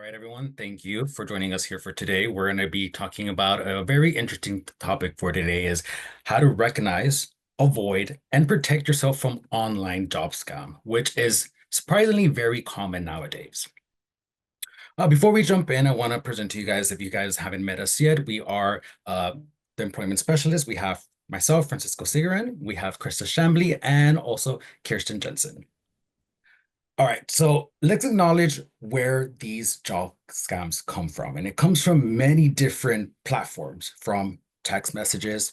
right, everyone. Thank you for joining us here for today. We're going to be talking about a very interesting topic for today is how to recognize, avoid, and protect yourself from online job scam, which is surprisingly very common nowadays. Before we jump in, I want to present to you guys, if you guys haven't met us yet, we are the employment specialists. We have myself, Francisco Sigaran, we have Krista Shambly, and also Kirsten Jensen. All right, so let's acknowledge where these job scams come from. And it comes from many different platforms, from text messages,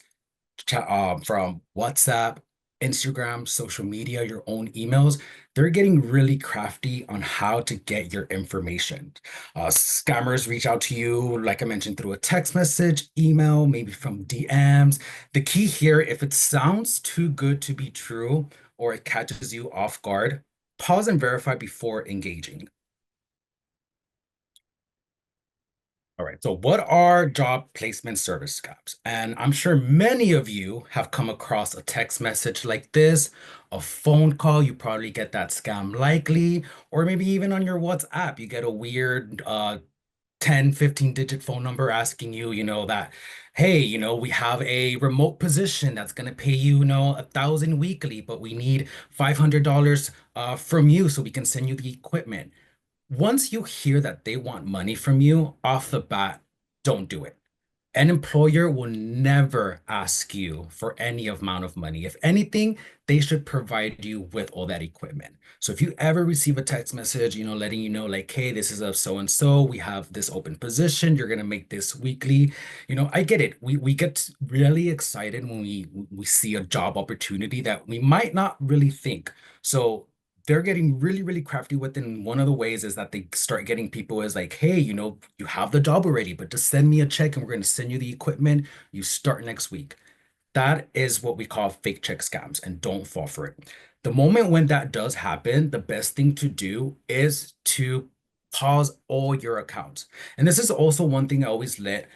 from WhatsApp, Instagram, social media, your own emails. They're getting really crafty on how to get your information. Scammers reach out to you, like I mentioned, through a text message, email, maybe from DMs. The key here, if it sounds too good to be true or it catches you off guard, pause and verify before engaging. All right, so what are job placement service scams? And I'm sure many of you have come across a text message like this, a phone call, you probably get that scam likely, or maybe even on your WhatsApp, you get a weird 10, 15-digit phone number asking you, that, hey, we have a remote position that's going to pay you, 1,000 weekly, but we need $500 from you so we can send you the equipment. Once you hear that they want money from you off the bat, don't do it. An employer will never ask you for any amount of money. If anything, they should provide you with all that equipment. So if you ever receive a text message, letting you know like, hey, this is a so-and-so, we have this open position, you're gonna make this weekly. I get it. We get really excited when we see a job opportunity that we might not really think. So they're getting really, really crafty with it. And one of the ways is that they start getting people is like, hey, you have the job already, but just send me a check and we're going to send you the equipment. You start next week. That is what we call fake check scams, and don't fall for it. The moment when that does happen, the best thing to do is to pause all your accounts. And this is also one thing I always let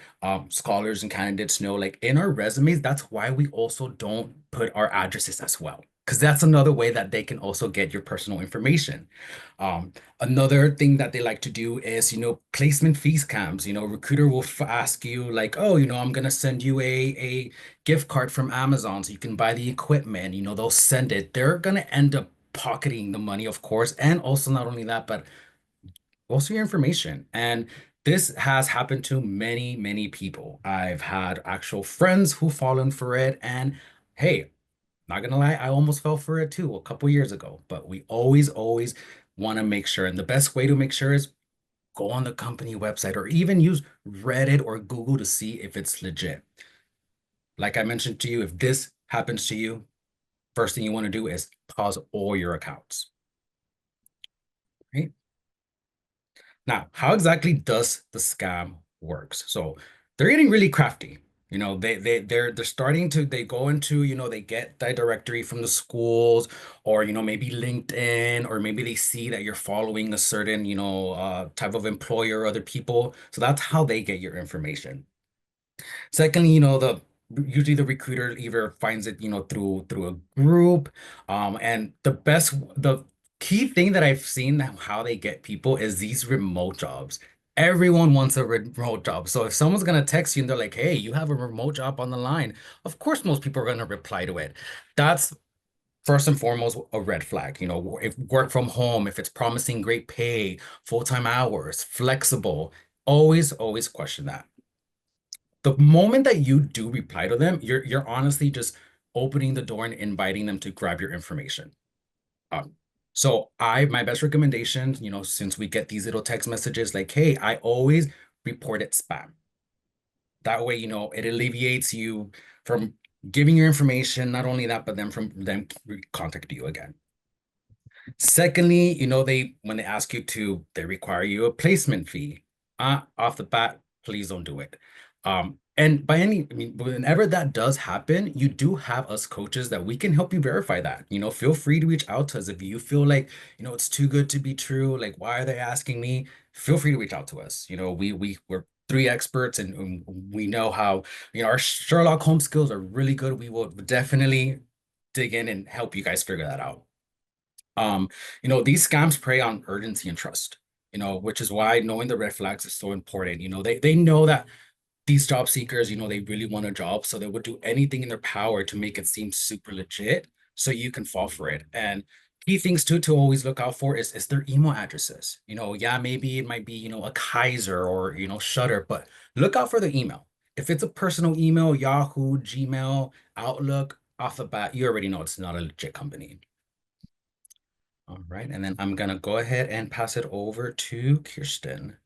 scholars and candidates know, like in our resumes, that's why we also don't put our addresses as well, because that's another way that they can also get your personal information. Another thing that they like to do is, placement fee scams. Recruiter will ask you like, oh, I'm going to send you a gift card from Amazon so you can buy the equipment. They'll send it. They're going to end up pocketing the money, of course. And also not only that, but also your information. And this has happened to many, many people. I've had actual friends who fallen for it. And hey, not gonna lie, I almost fell for it too a couple years ago. But we always want to make sure. And the best way to make sure is go on the company website or even use Reddit or Google to see if it's legit. Like I mentioned to you, if this happens to you, first thing you want to do is pause all your accounts. Right? Now, how exactly does the scam works? So they're getting really crafty. They're starting to they go into, they get that directory from the schools or maybe LinkedIn, or maybe they see that you're following a certain, type of employer or other people. So that's how they get your information. Secondly, the usually the recruiter either finds it, through a group. And the key thing that I've seen how they get people is these remote jobs. Everyone wants a remote job. So if someone's gonna text you and they're like, hey, you have a remote job on the line, of course most people are gonna reply to it. That's first and foremost a red flag. If work from home, if it's promising great pay, full-time hours, flexible, always question that. The moment that you do reply to them, you're honestly just opening the door and inviting them to grab your information. Um, so my best recommendation, since we get these little text messages like, hey, I always report it spam. That way, it alleviates you from giving your information, not only that, but then from them contact you again. Secondly, when they ask you to, they require you a placement fee. Off the bat, please don't do it. And I mean, whenever that does happen, you do have us coaches that we can help you verify that. Feel free to reach out to us if you feel like, it's too good to be true. Like, why are they asking me? Feel free to reach out to us. We're three experts, and we know how, our Sherlock Holmes skills are really good. We will definitely dig in and help you guys figure that out. These scams prey on urgency and trust. which is why knowing the red flags is so important. They know that these job seekers, they really want a job, so they would do anything in their power to make it seem super legit so you can fall for it. And key things too to always look out for is their email addresses. Yeah, maybe it might be, a Kaiser or, Shutter, but look out for the email. If it's a personal email, Yahoo, Gmail, Outlook, off the bat, you already know it's not a legit company. All right, and then I'm gonna go ahead and pass it over to Kirsten.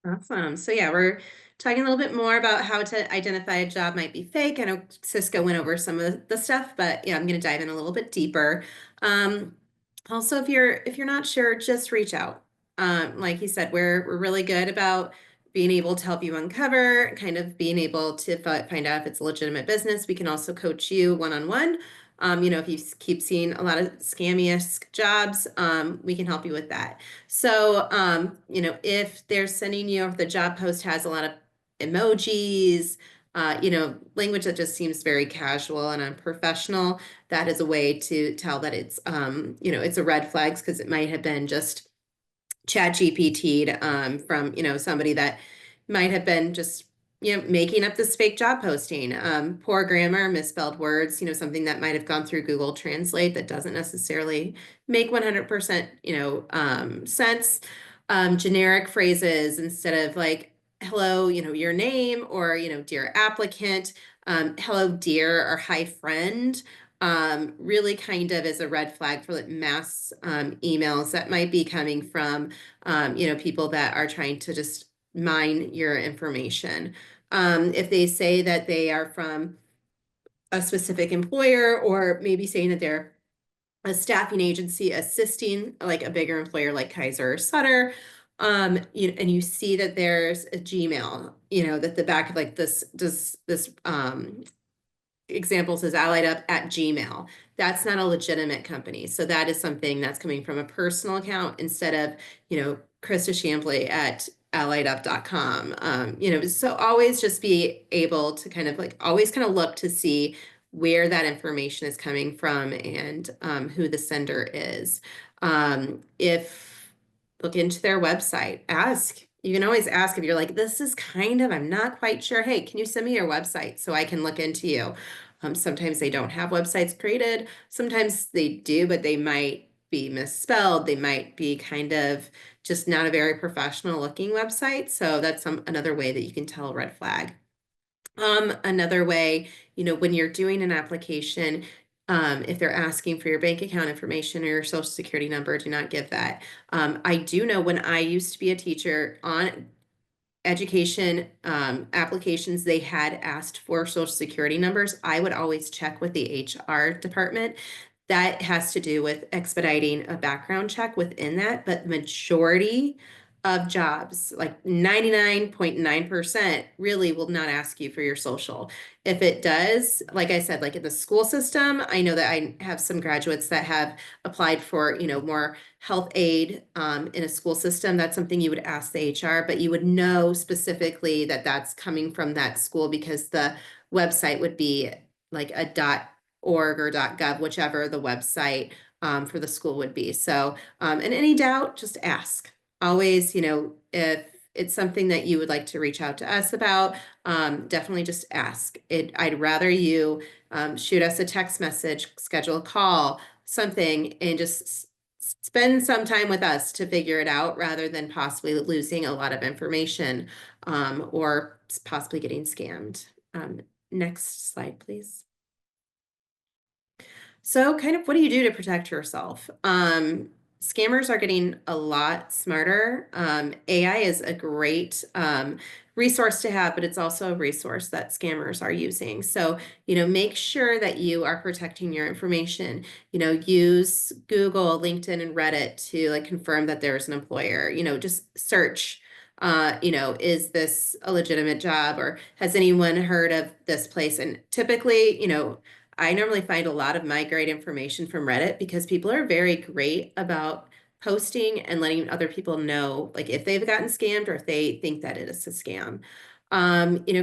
Awesome. So yeah, we're talking a little bit more about how to identify a job might be fake. I know Cisco went over some of the stuff, but yeah, I'm going to dive in a little bit deeper. Um, Also, if you're not sure, just reach out. Like you said, we're really good about being able to help you uncover, kind of being able to find out if it's a legitimate business. We can also coach you one-on-one. If you keep seeing a lot of scammy-esque jobs, we can help you with that. So, if they're sending you, if the job post has a lot of emojis, language that just seems very casual and unprofessional, that is a way to tell that it's a red flags because it might have been just chat GPT'd from, somebody that might have been just, making up this fake job posting. Poor grammar, misspelled words, something that might have gone through Google Translate that doesn't necessarily make 100%, sense. Generic phrases instead of like, hello, your name, or, dear applicant, hello, dear, or hi, friend. Really kind of is a red flag for like mass emails that might be coming from people that are trying to just mine your information. If they say that they are from a specific employer, or maybe saying that they're a staffing agency assisting like a bigger employer like Kaiser or Sutter, and you see that there's a Gmail, that the back of like this example says AlliedUP at Gmail. That's not a legitimate company. So that is something that's coming from a personal account instead of, Krista Champley at AlliedUp.com. So always just be able to kind of like always kind of look to see where that information is coming from and who the sender is. If look into their website, ask. You can always ask if you're like, this is I'm not quite sure. Hey, can you send me your website so I can look into you? Sometimes they don't have websites created. Sometimes they do, but they might be misspelled. They might be kind of just not a very professional looking website. So that's another way that you can tell a red flag. Another way, when you're doing an application, if they're asking for your bank account information or your social security number, do not give that. I do know when I used to be a teacher on education applications, they had asked for social security numbers. I would always check with the HR department. That has to do with expediting a background check within that, but majority of jobs, like 99.9%, really will not ask you for your social. If it does, like I said, like in the school system, I know that I have some graduates that have applied for, more health aid in a school system. That's something you would ask the HR, but you would know specifically that that's coming from that school because the website would be like a .org or .gov, whichever the website for the school would be. So, in any doubt, just ask. Always, if it's something that you would like to reach out to us about, definitely just ask. I'd rather you shoot us a text message, schedule a call, something, and just spend some time with us to figure it out rather than possibly losing a lot of information or possibly getting scammed. Next slide, please. So kind of what do you do to protect yourself? Scammers are getting a lot smarter. AI is a great resource to have, but it's also a resource that scammers are using. So, make sure that you are protecting your information. Use Google, LinkedIn, and Reddit to like confirm that there's an employer. Just search. Is this a legitimate job, or has anyone heard of this place? And typically, I normally find a lot of my great information from Reddit because people are very great about posting and letting other people know, like if they've gotten scammed or if they think that it is a scam.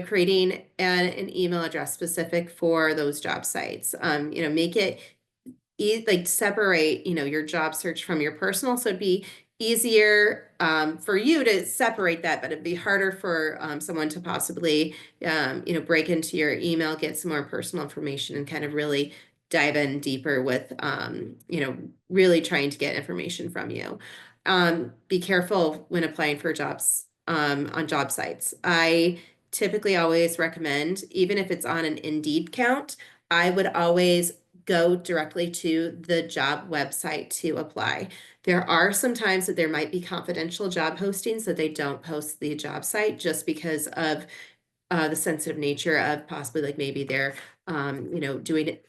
Creating an email address specific for those job sites. Make it like separate, your job search from your personal. So it'd be easier for you to separate that, but it'd be harder for someone to possibly, break into your email, get some more personal information, and kind of really dive in deeper with, really trying to get information from you. Be careful when applying for jobs on job sites. I typically always recommend, even if it's on an Indeed count, I would always go directly to the job website to apply. There are some times that there might be confidential job postings that they don't post the job site just because of the sensitive nature of possibly like maybe they're doing it,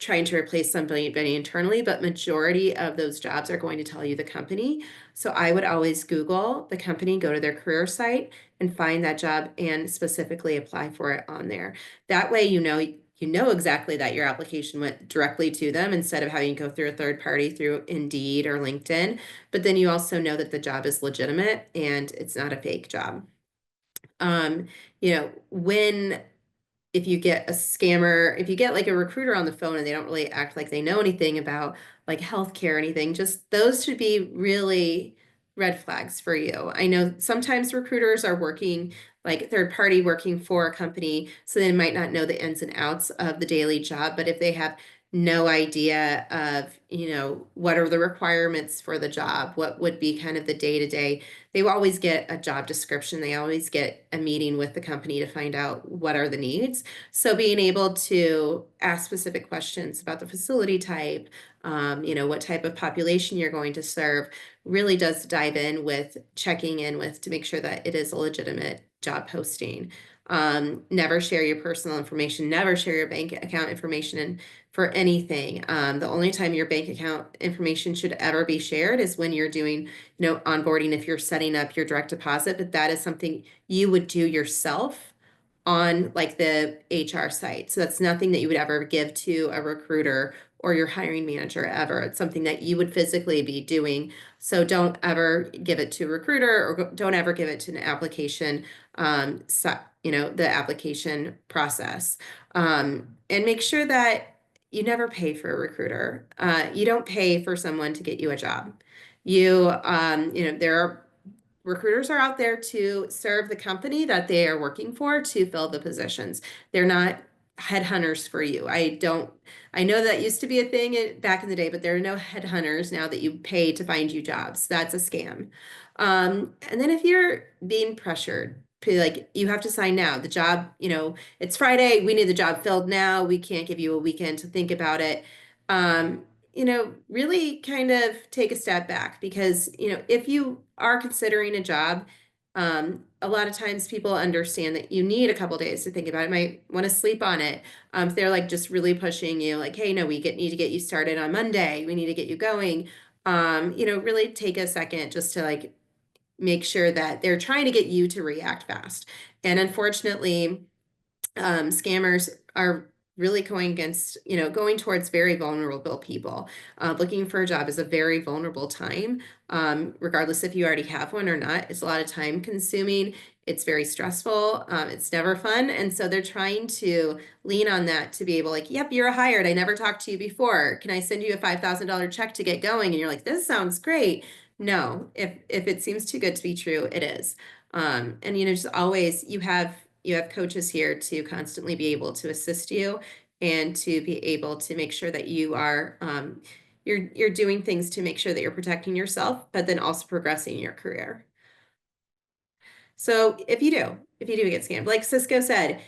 trying to replace somebody internally, but majority of those jobs are going to tell you the company. So I would always Google the company, go to their career site and find that job and specifically apply for it on there. That way, you know exactly that your application went directly to them instead of having to go through a third party through Indeed or LinkedIn. But then you also know that the job is legitimate and it's not a fake job. Um, when if you get a scammer, if you get like a recruiter on the phone and they don't really act like they know anything about like healthcare or anything, just those should be really red flags for you. I know sometimes recruiters are working like third party working for a company, so they might not know the ins and outs of the daily job, but if they have no idea of, what are the requirements for the job, what would be kind of the day to day, they will always get a job description. They always get a meeting with the company to find out what are the needs. So being able to ask specific questions about the facility type, what type of population you're going to serve, really does dive in with checking in with to make sure that it is a legitimate job posting. Never share your personal information, never share your bank account information for anything. The only time your bank account information should ever be shared is when you're doing, onboarding, if you're setting up your direct deposit, but that is something you would do yourself on like the HR site. So that's nothing that you would ever give to a recruiter or your hiring manager ever. It's something that you would physically be doing. So don't ever give it to a recruiter or don't ever give it to an application, the application process. And make sure that you never pay for a recruiter. You don't pay for someone to get you a job. There are recruiters are out there to serve the company that they are working for to fill the positions. They're not headhunters for you. I know that used to be a thing back in the day, but there are no headhunters now that you pay to find you jobs. That's a scam. And then if you're being pressured, like you have to sign now, the job, it's Friday, we need the job filled now. We can't give you a weekend to think about it. Um, really kind of take a step back because, if you are considering a job, a lot of times people understand that you need a couple days to think about it, might want to sleep on it. If they're like just really pushing you, like, hey, no, need to get you started on Monday. We need to get you going. Really take a second just to like make sure that they're trying to get you to react fast. And unfortunately, scammers are really going towards very vulnerable people. Looking for a job is a very vulnerable time, regardless if you already have one or not. It's a lot of time consuming. It's very stressful. It's never fun. And so they're trying to lean on that to be able like, yep, you're hired. I never talked to you before. Can I send you a $5,000 check to get going? And you're like, this sounds great. No, if it seems too good to be true, it is. And just always you have coaches here to constantly be able to assist you and to be able to make sure that you are you're doing things to make sure that you're protecting yourself, but then also progressing in your career. So if you do get scammed, like Cisco said,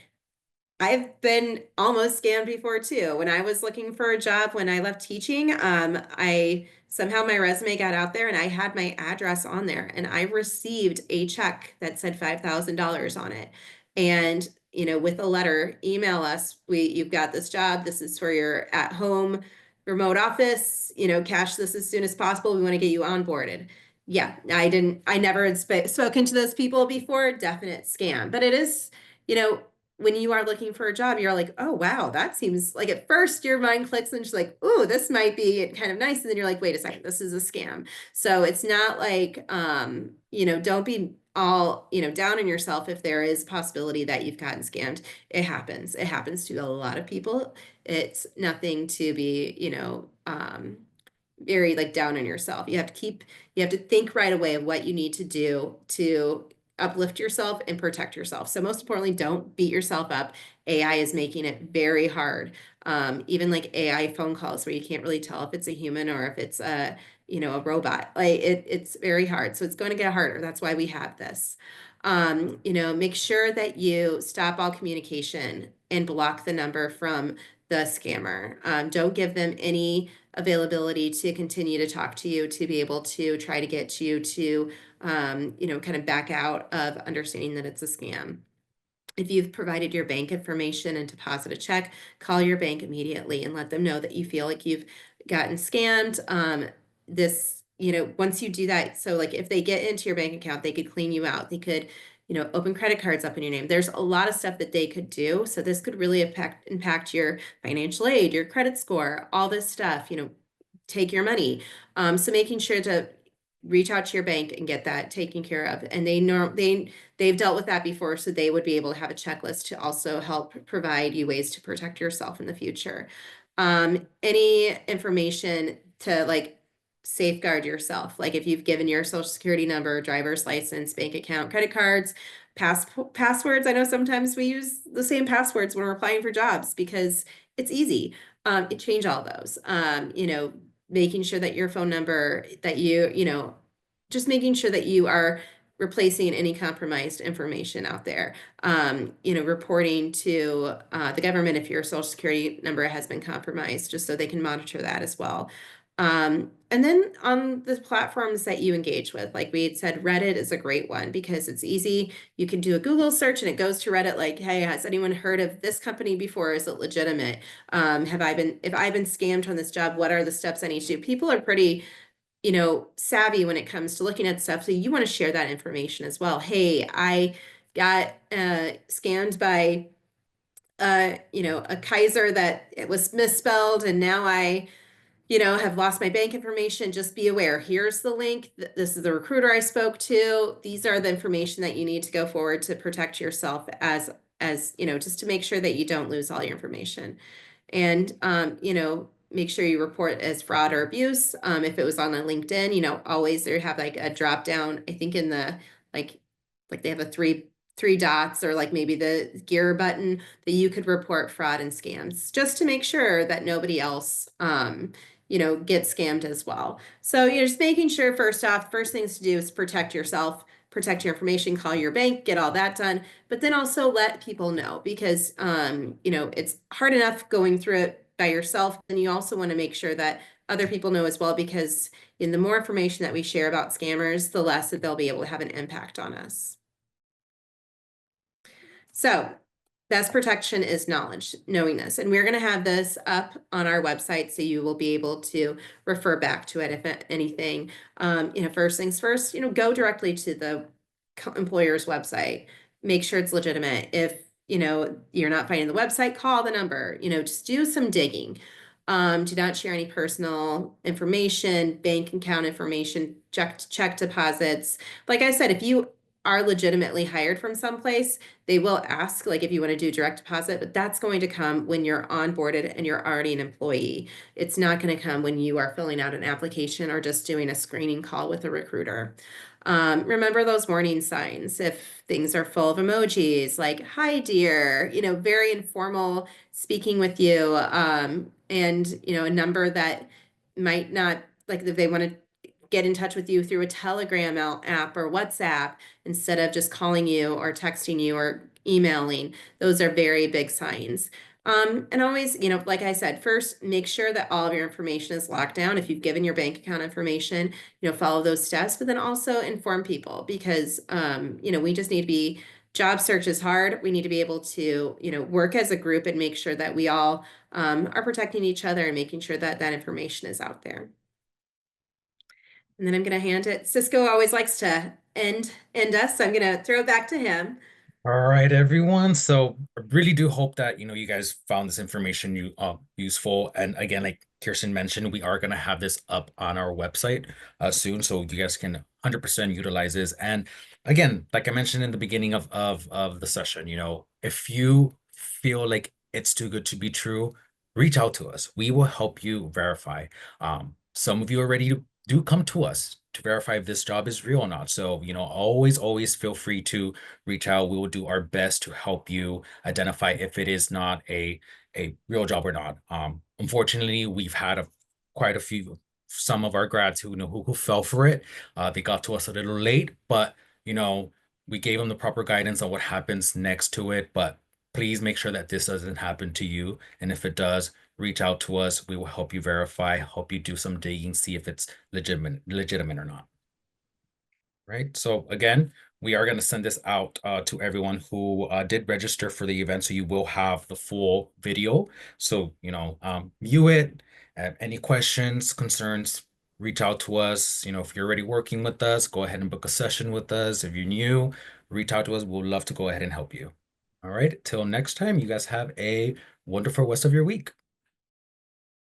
I've been almost scammed before too. When I was looking for a job when I left teaching, I somehow my resume got out there and I had my address on there and I received a check that said $5,000 on it. And, with a letter, email us, you've got this job. This is for your at home remote office, cash this as soon as possible. We want to get you onboarded. Yeah, I never had spoken to those people before. Definite scam, but it is, you know, when you are looking for a job, you're like, oh, wow, that seems like at first your mind clicks and she's like, oh, this might be kind of nice. And then you're like, wait a second, this is a scam. So it's not like, don't be all, down on yourself if there is possibility that you've gotten scammed. It happens. It happens to a lot of people. It's nothing to be, very like down on yourself. You have to think right away of what you need to do to uplift yourself and protect yourself. So most importantly, don't beat yourself up. AI is making it very hard. Even like AI phone calls where you can't really tell if it's a human or if it's a, a robot. Like it's very hard. So it's going to get harder. That's why we have this. Make sure that you stop all communication and block the number from the scammer. Don't give them any availability to continue to talk to you, to be able to try to get you to, kind of back out of understanding that it's a scam. If you've provided your bank information and deposit a check, call your bank immediately and let them know that you feel like you've gotten scammed. Once you do that, so like if they get into your bank account, they could clean you out. They could, open credit cards up in your name. There's a lot of stuff that they could do. So this could really impact your financial aid, your credit score, all this stuff, take your money. So making sure to reach out to your bank and get that taken care of. And they've dealt with that before, so they would be able to have a checklist to also help provide you ways to protect yourself in the future. Any information to like safeguard yourself, like if you've given your social security number, driver's license, bank account, credit cards, passwords. I know sometimes we use the same passwords when we're applying for jobs because it's easy. Change all those. Making sure that your phone number that just making sure that you are replacing any compromised information out there. Reporting to the government if your social security number has been compromised, just so they can monitor that as well. And then on the platforms that you engage with, like we had said, Reddit is a great one because it's easy. You can do a Google search and it goes to Reddit like, hey, has anyone heard of this company before? Is it legitimate? If I've been scammed on this job, what are the steps I need to do? People are pretty, savvy when it comes to looking at stuff. So you want to share that information as well. Hey, I got scammed by a Kaiser that it was misspelled and now I have lost my bank information. Just be aware. Here's the link. This is the recruiter I spoke to. These are the information that you need to go forward to protect yourself just to make sure that you don't lose all your information. And, make sure you report as fraud or abuse. If it was on a LinkedIn, always they have like a drop down, I think in the, like they have a three dots or like maybe the gear button that you could report fraud and scams just to make sure that nobody else, get scammed as well. So you're just making sure first off, first things to do is protect yourself, protect your information, call your bank, get all that done, but then also let people know because, it's hard enough going through it by yourself. And you also want to make sure that other people know as well, because in the more information that we share about scammers, the less that they'll be able to have an impact on us. So best protection is knowledge, knowing this. And we're going to have this up on our website so you will be able to refer back to it if anything. First things first, go directly to the employer's website. Make sure it's legitimate. If, you're not finding the website, call the number, just do some digging. Do not share any personal information, bank account information, check deposits. Like I said, if you are legitimately hired from someplace, they will ask, like if you want to do direct deposit, but that's going to come when you're onboarded and you're already an employee. It's not going to come when you are filling out an application or just doing a screening call with a recruiter. Remember those warning signs. If things are full of emojis like, hi, dear, very informal speaking with you, and, a number that might not, like if they want to get in touch with you through a Telegram app or WhatsApp instead of just calling you or texting you or emailing. Those are very big signs. And always, like I said, first, make sure that all of your information is locked down. If you've given your bank account information, follow those steps, but then also inform people because, we just need to be, job search is hard. We need to be able to, work as a group and make sure that we all are protecting each other and making sure that that information is out there. And then I'm going to hand it. Cisco always likes to end us, so I'm going to throw it back to him. All right, everyone. So I really do hope that you guys found this information useful. And again, like Kirsten mentioned, we are gonna have this up on our website soon, so you guys can 100% utilize this. And again, like I mentioned in the beginning of the session, if you feel like it's too good to be true, reach out to us. We will help you verify. some of you already do come to us to verify if this job is real or not. So, always feel free to reach out. We will do our best to help you identify if it is not a real job or not. Unfortunately, we've had quite a few, some of our grads who fell for it. They got to us a little late, but you know, we gave them the proper guidance on what happens next to it. But please make sure that this doesn't happen to you. And if it does, reach out to us. We will help you verify, help you do some digging, see if it's legitimate or not. Right. So again, we are going to send this out to everyone who did register for the event. So you will have the full video. So, view it. Any questions, concerns, reach out to us. If you're already working with us, go ahead and book a session with us. If you're new, reach out to us. We'll love to go ahead and help you. All right. Till next time, you guys have a wonderful rest of your week.